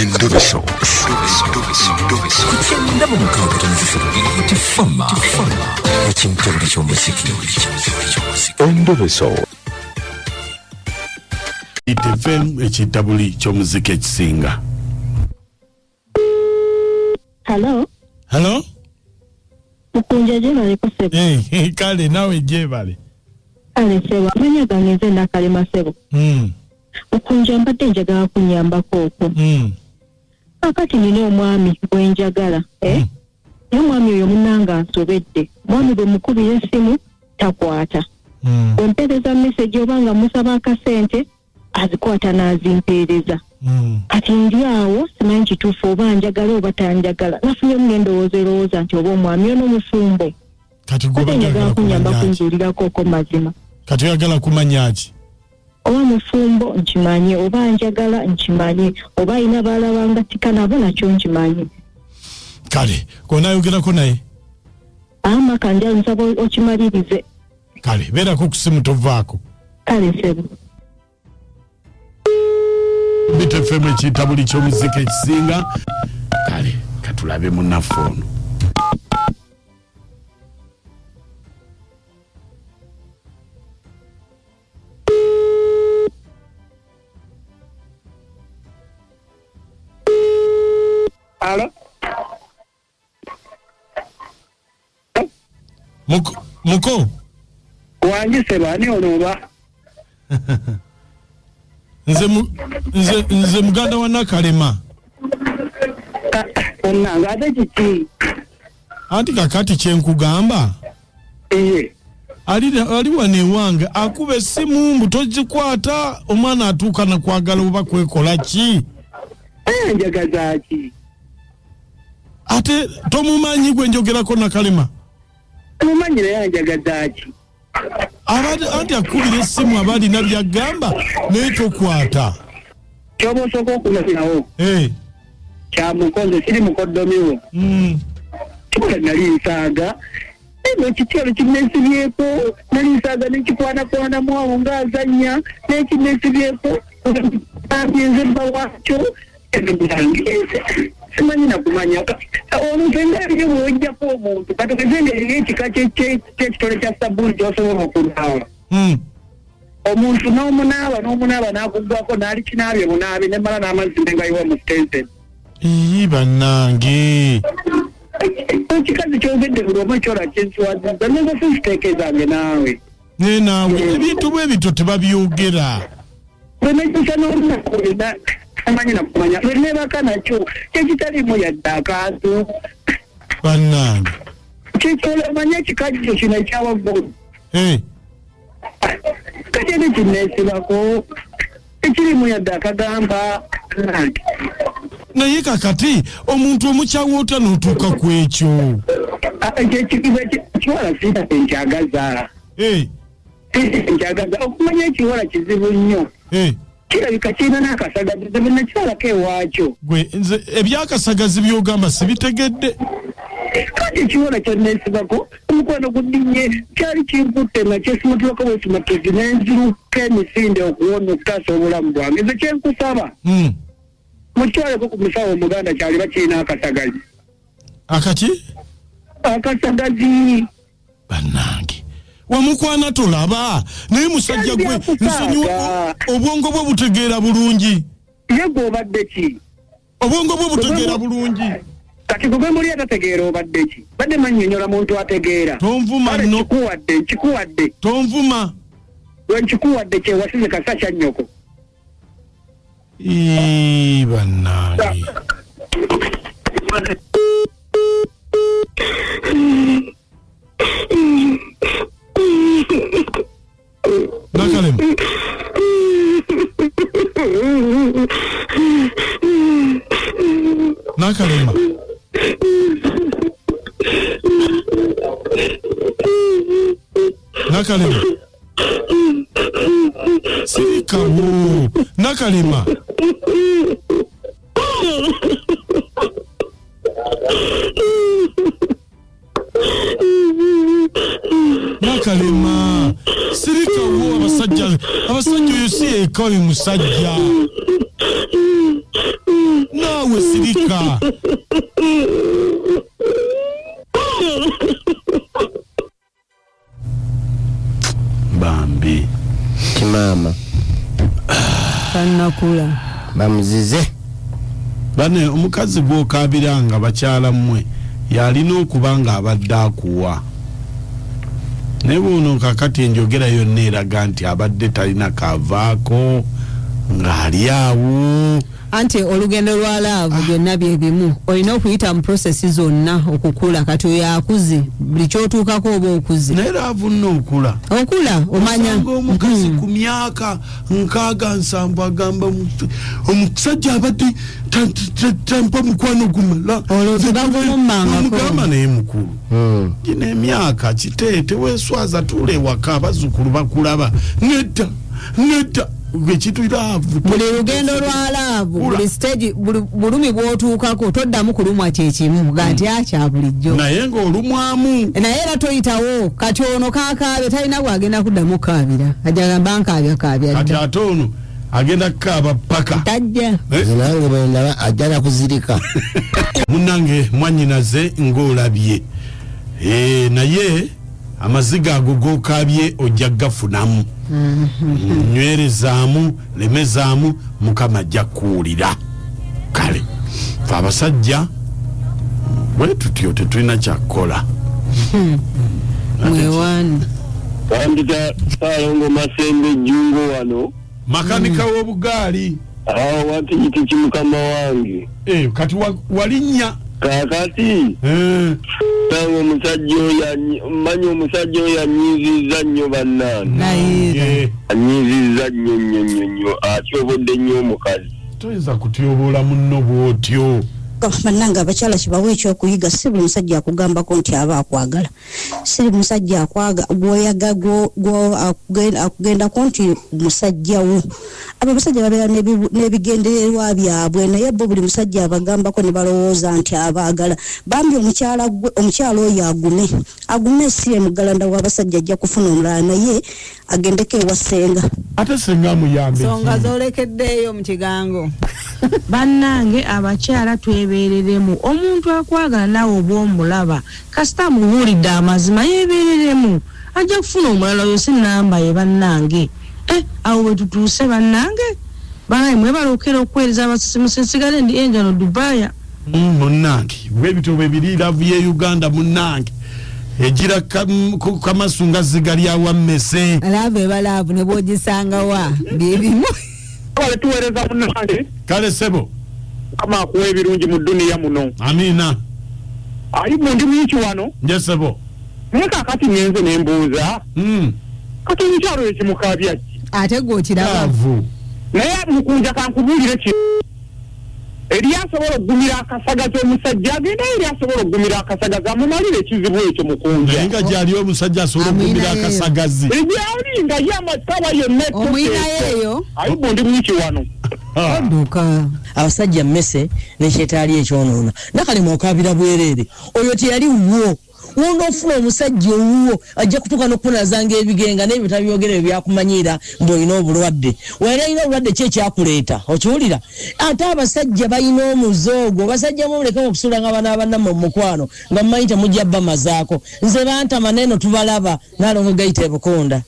Endoveso. Kugenda mu bukabutonzi tifama. Ekintu eky'omuziki. Endoveso. ITFM ekitabuli ky'omuziki ekisinga. Hello. Hello? Mukunja jebale kusebo. Kale nawe jebale. Kale sebo amanya gange na kalema sebo. Mukunja mbadde njagala kunyambako okwo. Kakati nina omwami gwenjagala. Naye omwami oyo munnanga nsobedde. Omwami bwe mukubira essimu takwata. Bwempeereza message oba nga musaba akasente azikwata n'azimpeereza. Kati ndi awo simanyi kituufu oba njagala oba tanjagala. Nafunye endowooza nti oba omwami ono mufumbo. Kati gwe njagala kunyamba kunzuulirako ko mazima. Kati oyagala kumanya ki? Oba mufumbo nkimanyi oba njagala nkimanyi oba ina balaba nga tika nabo nakyo nkimanyi. Kale konaayogerako naye? Amaka nja nsaba okimalirize. Kale beerako ku simu tovaako. Kale sebo. BTFM ekitabuli ky'omuziki ekisinga. Kale katulabe munnaffe. Hello? Muko? Wanji sebani onoba? Nze muganda wa Nakalema. Onnanga ate kiki? Anti kakati kyenkugamba? Ali wane wange akuba essimu mbu togikwata omwana atuuka na kwagala oba kwekola ki? Njagaza ki? Ate tomumanyi gwe njogerako Nakalema? Mumanyi naye njagaza ki? Anti akubira essimu abalina byagamba naye tokwata. Kyoba osooka okulabirawo. Kyamukoze siri mukoddomiwo. Kikola nali nsaaga. Eno kitero kinnesibyeko. Nali nsaaga nekikwanakwana awo ng'azannya n'ekinnesibyeko. Nze bba wakyo. Simanyi nakumanya. Omuntu engeri bw'ojjako omuntu katugeze engeri ekika ky'ekitole kya sabbuuni ky'osobola okunaaba. Omuntu n'omunaaba n'akugwako n'alikinaabye munaabe nemala n'amazzi nengayiwa mu sitenseni. Bannange. Ekikazi kyogedde buli omu ekyola kyenswazizza neze sisiteeke zange naawe. Ne naawe ebintu bwe bito tebabyogera. Bwe nejjusa n'olunaku lwena amanyi nakumanya lwenebaka nakyo kyekitalimu yadde akantu. Bannange. Kikyola omanye ekikajjo kino ekyawaggulu. Kati ate kinneesibako ekirimu yadde akagamba nange. Naye kakati omuntu omukyawoota n'otuuka ku ekyo. Ekiwala siina enkyagaza. Enkyagaza okumanya ekiwala kizibu nnyo. Kirabika kirina n'akasagazi nze nakiralako ewaakyo. Gwe nze ebyakasagazi by'ogamba sibitegedde. Kati ekiwala kyanneesibako omukwano guddinye kyali kinkutte nga kyesimatulako bwesimatudde n'enziruka emisinde okuwona okutaasa obulamu bwange. Nze kyenkusaba mukitwaleko ku musawo omuganda kyali bakirina akasagazi. Akaki? Akasagazi. Bannange wamukwana tolaba naye musajja gwe nsonyiwa obwongo bwe butegeera bulungi. Ye gwe obadde ki? Obwongo bwe butegeera bulungi. Kati gwe muli atategeera obadde ki? Badde mannyonnyola muntu ategeera. Tonvuma nno. Nkikuwadde. Tonvuma. Lwe nkikuwadde kyewasize kasa kya nnyoko. Bannange. Nakalema. Nakalema. Nakalema. Sirikawo. Nakalema. Nakalema. Sirikawo abasajja oyo si ekali musajja. No. gwe sirika. Bambi. Kimama. Kanakula. Bamuzize. Bane omukazi gw'okabiranga bakyala mmwe yalina okuba nga abadde akuwa. Ne buno kakati enjogera yonna eraga nti abadde talina kavaako ng'ali awo. Anti olugendo lwa laavu byonna bye bimu olina okuyita mu prosesi zonna okukula kati oyo akuze buli kyotuukako oba okuze naye laavu nno okula omanya omukazi ku myaka 67 agamba omusajja abadde tampa mukwano gumala olozibagomumangako naye mukulu gino emyaka kiteete weeswaza tuula ewaka abazzukulu bakulaba nedda buli lugendo lwa laavu buli stage bulumi bw'otuukako toddamu kulumwa kyekimu ganti akya bulijjo naye ng'olumwamu naye era toyitawo kati ono kaakaabe talina bwagenda kuddamu kaabira ajagamba nkaabya kati ate ono agenda kukaaba paka tajja nange bwendaba ajjana kuzirika munnange mwannyinaze ng'olabye naye amaziga ago g'okaabye ojja gafunamu nywerezaamu lemezaamu mukama ajja kuwulira kale fe abasajja bwe tutyo tetulina kyakukola mwewani wandita Saalongo Masembe Jungo wano makanika w'obugaali awo watikiti kimukama wange kati walinnya kakati tango omusajja oyo manyi omusajja oyo anyiizizza nnyo bannange anyiizizza nnyo atyobodde nnyo omukazi toyinza kutyoboola munno bw'otyo bannange abakyala kibawa ekyokuyiga si buli musajja akugambako nti aba akwagala si buli musajja akugendako nti musajja wo abo abasajja babeera n'ebigendererwa byabwe naye bo buli musajja abagambako ne balowooza nti abaagala bambi omukyala oyo agume si emugalanda w'abasajja ajja kufuna omulala naye agendeko ewa senga ate senga amuyambe songa z'olekeddeeyo mu kigango bannange abakyala twebereremu omuntu akwagala nawe obw'omulaba kasita muwulidde amazima yebereremu ajja kufuna omulala oyo si namba ye bannange awo bwe tutuuse bannange banaye mwebalokera okuweereza abasisimusi sigale ndi enjano Dubaaya munnange bwebityo bwe biri laavu ye Uganda munnange egira kamasunga zigali awa mmese laavu eba laavu ne bw'ogisangawa byebimu wale tuweereza munnange kale sebo kama akuwa ebirungi mu dduniya muno amiina ali mundi mwiki wano nje sebo naye kakati ngenze nembuuza kati omukyalo ekimukaabya ki ate gw'okiraba naye mukunja kankubuulire ki eri asobola okugumira akasaga ky'omusajja agenda eri asobola okugumira akasagazi amumalire ekizibu ekyo mukunja naye nga gyaliwo omusajja asobola okugumira akasagazi egyali nga ye amataba yonna omwinayeeyo ali mundi mwiki wano odduka abasajja mmese nekyetaali ekyonoona nakale okabira bwereere oyo teyali wuwo wonofuna omusajja owuwo ajja kutuuka n'okunazanga ebigenga n'ebyo tabyogera byakumanyira ng'olina obulwadde wera alina obulwadde ki ekyakuleeta okiwulira ate abasajja balina omuzoogo abasajja mulekemu okusula nga banaabannamu omukwano nga mumanyi temujja bba mazaako nze bantama neeno tubalaba naalongo gayita ebukonda